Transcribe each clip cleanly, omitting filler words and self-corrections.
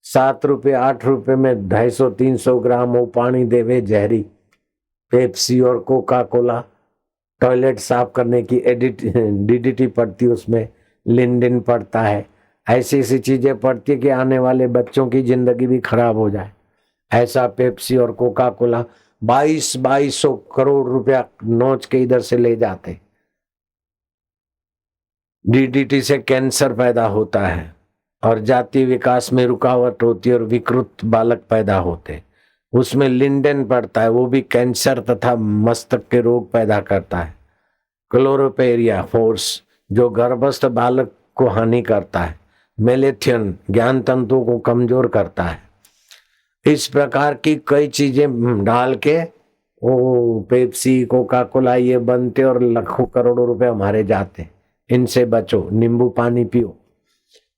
7 रुपये 8 रुपये में 250-300 ग्राम वो पानी देवे जहरी। पेप्सी और कोका कोला, टॉयलेट साफ करने की डीडीटी पड़ती है, उसमें लिंडिन पड़ता है। ऐसी ऐसी चीजें पड़ती है कि आने वाले बच्चों की जिंदगी भी खराब हो जाए। ऐसा पेप्सी और कोका कोला 2200 करोड़ रुपया नोच के इधर से ले जाते। डीडीटी से कैंसर पैदा होता है और जाति विकास में रुकावट होती है और विकृत बालक पैदा होते। उसमें लिंडेन पड़ता है, वो भी कैंसर तथा मस्तक के रोग पैदा करता है। क्लोरोपेरिया फोर्स जो गर्भस्थ बालक को हानि करता है। मेलेथियन ज्ञान तंतुओं को कमजोर करता है। इस प्रकार की कई चीजें डाल के वो पेप्सी कोका कोला ये बनते और लाखों करोड़ों रुपए हमारे जाते। इनसे बचो, नींबू पानी पियो।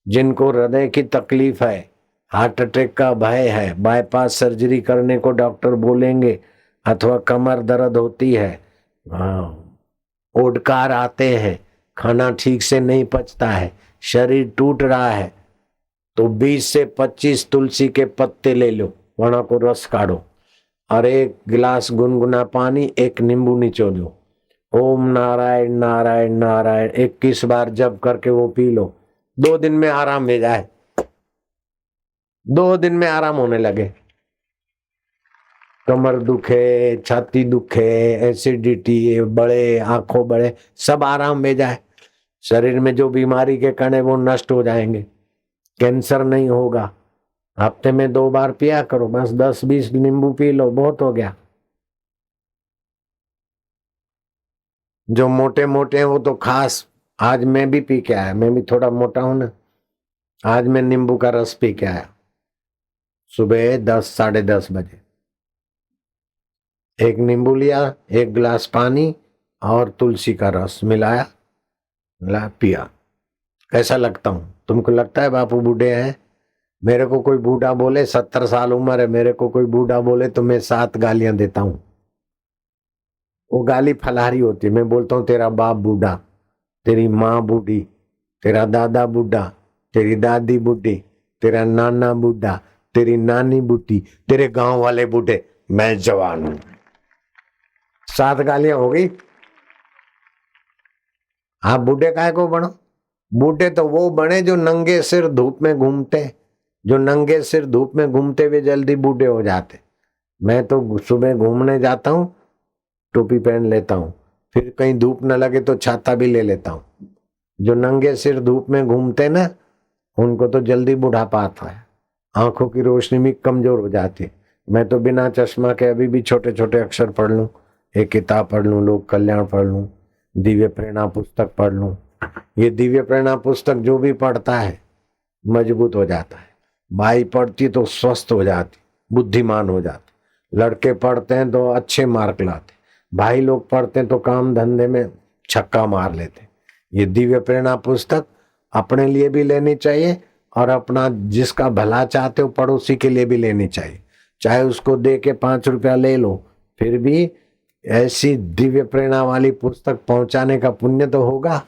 जिनको हृदय की तकलीफ है, हार्ट अटैक का भय है, बाईपास सर्जरी करने को डॉक्टर बोलेंगे, अथवा कमर दर्द होती है, ओडकार आते हैं, खाना ठीक से नहीं पचता है, शरीर टूट रहा है, तो 20 से 25 तुलसी के पत्ते ले लो, वना को रस काढ़ो और 1 गिलास गुनगुना पानी, 1 नींबू निचोड़ो। ओम नारायण नारायण नारायण 21 बार जप करके वो पी लो। 2 दिन में आराम मिल जाए, 2 दिन में आराम होने लगे। कमर दुखे, छाती दुखे, एसिडिटी बड़े, आंखों बड़े, सब आराम में जाए। शरीर में जो बीमारी के कण है वो नष्ट हो जाएंगे। कैंसर नहीं होगा। हफ्ते में 2 बार पिया करो, बस 10-20 नींबू पी लो, बहुत हो गया। जो मोटे मोटे हैं वो तो खास, आज मैं भी पी के आया, मैं भी थोड़ा मोटा हूं ना। आज मैं नींबू का रस पी के आया सुबह 10-10:30 बजे। 1 नींबू लिया, 1 गिलास पानी और तुलसी का रस मिलाया, पिया। कैसा लगता हूं? तुमको लगता है बापू बूढ़े हैं? मेरे को कोई बूढ़ा बोले, 70 साल उम्र है, मेरे को कोई बूढ़ा बोले तो मैं 7 गालियां देता हूं। वो गाली फलारी होती है। मैं बोलता हूँ तेरा बाप बूढ़ा, तेरी माँ बूढ़ी, तेरा दादा बूढ़ा, तेरी दादी बूढ़ी, तेरा नाना बूढ़ा, तेरी नानी बूढ़ी, तेरे गांव वाले बूढ़े, मैं जवान हूं। 7 गालियां हो गई। आप बूढ़े काहे को बनो? बूढ़े तो वो बने जो नंगे सिर धूप में घूमते, जो नंगे सिर धूप में घूमते हुए जल्दी बूढ़े हो जाते। मैं तो सुबह घूमने जाता हूं, टोपी पहन लेता हूं, फिर कहीं धूप न लगे तो छाता भी ले लेता हूं। जो नंगे सिर धूप में घूमते ना, उनको तो जल्दी बुढ़ापा आता है, आंखों की रोशनी भी कमजोर हो जाती है। मैं तो बिना चश्मा के अभी भी छोटे छोटे अक्षर पढ़ लूं, एक किताब पढ़ लूं, लोक कल्याण पढ़ लूं, दिव्य प्रेरणा पुस्तक पढ़ लूं। ये दिव्य प्रेरणा पुस्तक जो भी पढ़ता है मजबूत हो जाता है। भाई पढ़ती तो स्वस्थ हो जाती, बुद्धिमान हो जाती। लड़के पढ़ते हैं तो अच्छे मार्क लाते, भाई लोग पढ़ते हैं तो काम धंधे में छक्का मार लेते। ये दिव्य प्रेरणा पुस्तक अपने लिए भी लेनी चाहिए और अपना जिसका भला चाहते हो पड़ोसी के लिए भी लेनी चाहिए। चाहे उसको दे के 5 रुपया ले लो, फिर भी ऐसी दिव्य प्रेरणा वाली पुस्तक पहुंचाने का पुण्य तो होगा।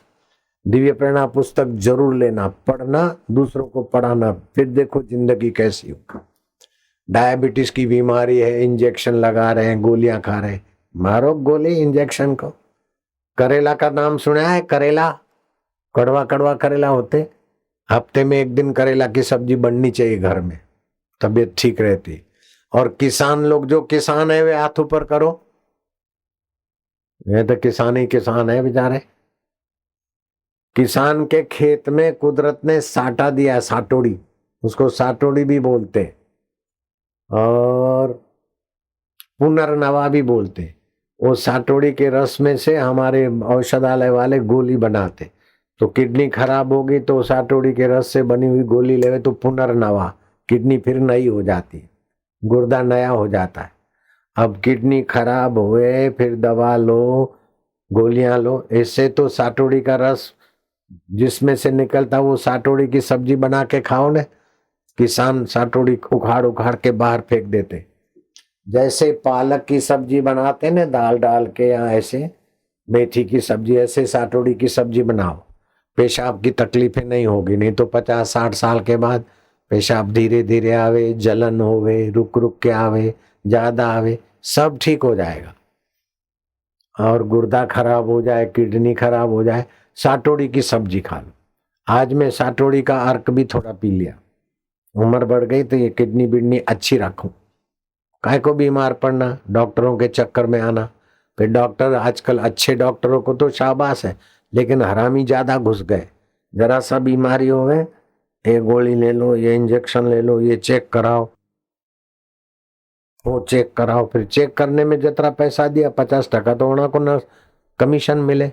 दिव्य प्रेरणा पुस्तक जरूर लेना, पढ़ना, दूसरों को पढ़ाना, फिर देखो जिंदगी कैसी हो। डायबिटीज की बीमारी है, इंजेक्शन लगा रहे हैं, गोलियां खा रहे हैं, मारो गोली इंजेक्शन को। करेला का नाम सुना है? करेला, कड़वा कड़वा करेला होते। हफ्ते में 1 दिन करेला की सब्जी बननी चाहिए घर में, तबीयत ठीक रहती। और किसान लोग, जो किसान है वे हाथ ऊपर करो। ये तो किसान ही किसान है बेचारे। किसान के खेत में कुदरत ने साटा दिया, साटोड़ी, उसको साटोड़ी भी बोलते और पुनर्नवा भी बोलते। वो साटोड़ी के रस में से हमारे औषधालय वाले गोली बनाते। तो किडनी खराब होगी तो साटोड़ी के रस से बनी हुई गोली लेवे तो पुनर्नवा, किडनी फिर नई हो जाती है, गुर्दा नया हो जाता है। अब किडनी खराब हुए फिर दवा लो, गोलियां लो, इससे तो साटोड़ी का रस जिसमें से निकलता वो साटोड़ी की सब्जी बना के खाओ ने। किसान साटोड़ी उखाड़ उखाड़ के बाहर फेंक देते। जैसे पालक की सब्जी बनाते ना दाल डाल के, या ऐसे मेथी की सब्जी, ऐसे साटोड़ी की सब्जी बनाओ, पेशाब की तकलीफें नहीं होगी। नहीं तो 50-60 साल के बाद पेशाब धीरे धीरे आवे, जलन होवे, रुक रुक के आवे, ज्यादा आवे, सब ठीक हो जाएगा। और गुर्दा खराब हो जाए, किडनी खराब हो जाए, साटोड़ी की सब्जी खा लो। आज मैं साटोड़ी का अर्क भी थोड़ा पी लिया। उम्र बढ़ गई तो ये किडनी बिडनी अच्छी रखूं। काय को बीमार पड़ना, डॉक्टरों के चक्कर में आना। फिर डॉक्टर, आजकल अच्छे डॉक्टरों को तो शाबाश है, लेकिन हरामी ज्यादा घुस गए। जरा सा बीमारी होवे, ये गोली ले लो, ये इंजेक्शन ले लो, ये चेक कराओ, वो चेक कराओ। फिर चेक करने में जितना पैसा दिया 50% तो उन्होंने को न कमीशन मिले।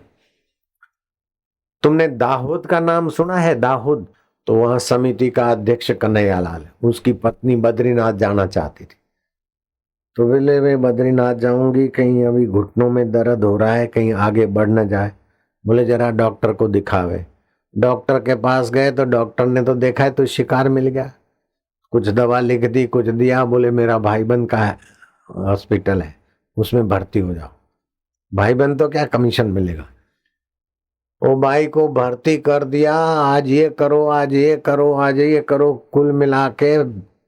तुमने दाऊद का नाम सुना है? दाऊद, तो वहां समिति का अध्यक्ष कन्हैयालाल, उसकी पत्नी बद्रीनाथ जाना चाहती थी। तो बोले मैं बद्रीनाथ जाऊंगी, कहीं अभी घुटनों में दर्द हो रहा है, कहीं आगे बढ़ न जाए। बोले जरा डॉक्टर को दिखावे। डॉक्टर के पास गए तो डॉक्टर ने तो देखा है तो शिकार मिल गया, कुछ दवा लिख दी, कुछ दिया। बोले मेरा भाईबंद का हॉस्पिटल है, उसमें भर्ती हो जाओ। भाईबंद तो क्या कमीशन मिलेगा। वो भाई को भर्ती कर दिया। आज ये करो, आज ये करो, आज ये करो, कुल मिला के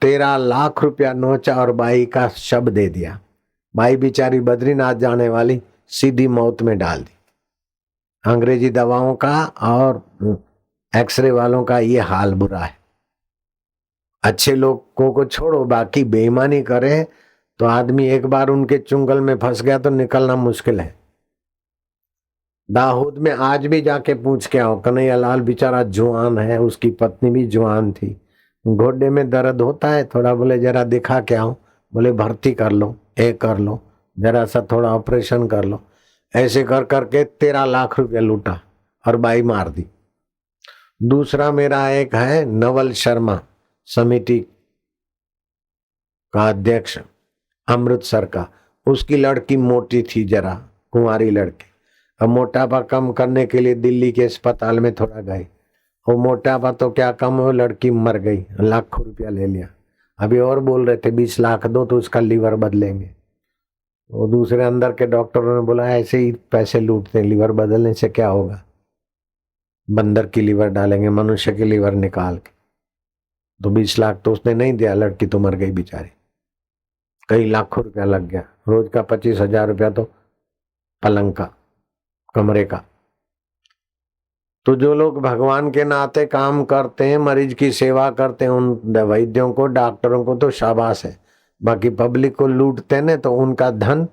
13 लाख रुपया नोचा और बाई का शव दे दिया। बाई बेचारी बद्रीनाथ जाने वाली सीधी मौत में डाल दी। अंग्रेजी दवाओं का और एक्सरे वालों का ये हाल बुरा है। अच्छे लोगों को छोड़ो, बाकी बेईमानी करे तो आदमी एक बार उनके चुंगल में फंस गया तो निकलना मुश्किल है। दाऊद में आज भी जाके पूछ के आओ। कन्हैयालाल बेचारा जवान है, उसकी पत्नी भी जवान थी। घोड़े में दर्द होता है थोड़ा, बोले जरा दिखा के आओ। बोले भर्ती कर लो, कर लो, जरा सा थोड़ा ऑपरेशन कर लो। ऐसे कर करके 13 लाख रुपया लूटा और बाई मार दी। दूसरा मेरा एक है नवल शर्मा, समिति का अध्यक्ष अमृतसर का। उसकी लड़की मोटी थी जरा, कुंवारी लड़की। अब मोटापा कम करने के लिए दिल्ली के अस्पताल में थोड़ा गए। वो मोटापा तो क्या कम हो, लड़की मर गई, लाखों रुपया ले लिया। अभी और बोल रहे थे 20 लाख दो तो उसका लीवर बदलेंगे। वो दूसरे अंदर के डॉक्टरों ने बोला ऐसे ही पैसे लूटते, लीवर बदलने से क्या होगा, बंदर की लीवर डालेंगे, मनुष्य की लीवर निकाल के। तो 20 लाख तो उसने नहीं दिया, लड़की तो मर गई बेचारी। कई लाखों रुपया लग गया। रोज का 25,000 रुपया तो पलंग का, कमरे का। तो जो लोग भगवान के नाते काम करते हैं, मरीज की सेवा करते हैं, उन वैद्यों को, डॉक्टरों को तो शाबाश है। बाकी पब्लिक को लूटते हैं तो उनका धन,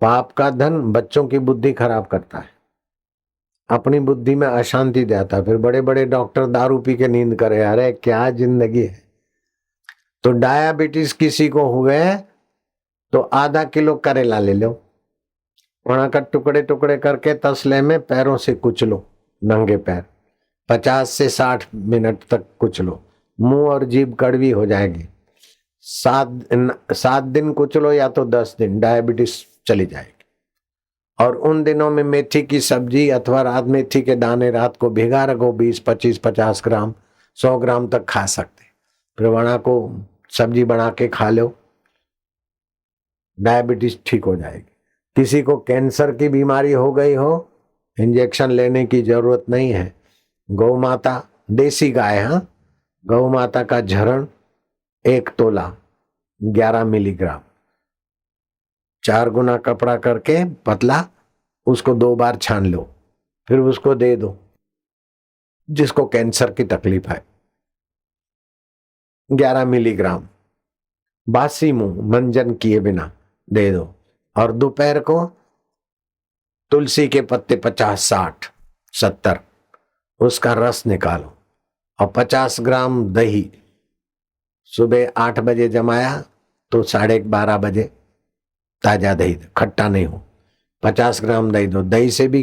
पाप का धन, बच्चों की बुद्धि खराब करता है, अपनी बुद्धि में अशांति देता है। फिर बड़े बड़े डॉक्टर दारू पी के नींद करे। अरे क्या जिंदगी है। तो डायबिटीज किसी को हुए तो आधा किलो करेला ले लो, वहां का टुकड़े टुकड़े करके तसले में पैरों से कुचलो, नंगे पैर 50 से 60 मिनट तक कुचलो। मुंह और जीभ कड़वी हो जाएगी। 7 दिन कुचलो या तो 10 दिन, डायबिटीज चली जाएगी। और उन दिनों में मेथी की सब्जी अथवा रात मेथी के दाने रात को भिगा रखो, 20, 25, 50 ग्राम, 100 ग्राम तक खा सकते। फिर वना को सब्जी बना के खा लो, डायबिटीज ठीक हो जाएगी। किसी को कैंसर की बीमारी हो गई हो, इंजेक्शन लेने की जरूरत नहीं है। गौ माता, देसी गाय, हाँ, गौ माता का झरण 1 तोला 11 मिलीग्राम, 4 गुना कपड़ा करके पतला, उसको 2 बार छान लो, फिर उसको दे दो जिसको कैंसर की तकलीफ है। 11 मिलीग्राम बासी मुंह मंजन किए बिना दे दो। और दोपहर को तुलसी के पत्ते 50, 60, 70 उसका रस निकालो और 50 ग्राम दही सुबह 8 बजे जमाया तो 12:30 बजे ताजा दही, खट्टा नहीं हो, 50 ग्राम दही दो। दही से भी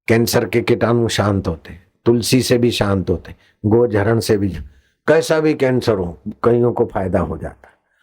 कैंसर के कीटाणु शांत होते, तुलसी से भी शांत होते, गोझरण से भी, कैसा भी कैंसर हो कईयों को फायदा हो जाता है।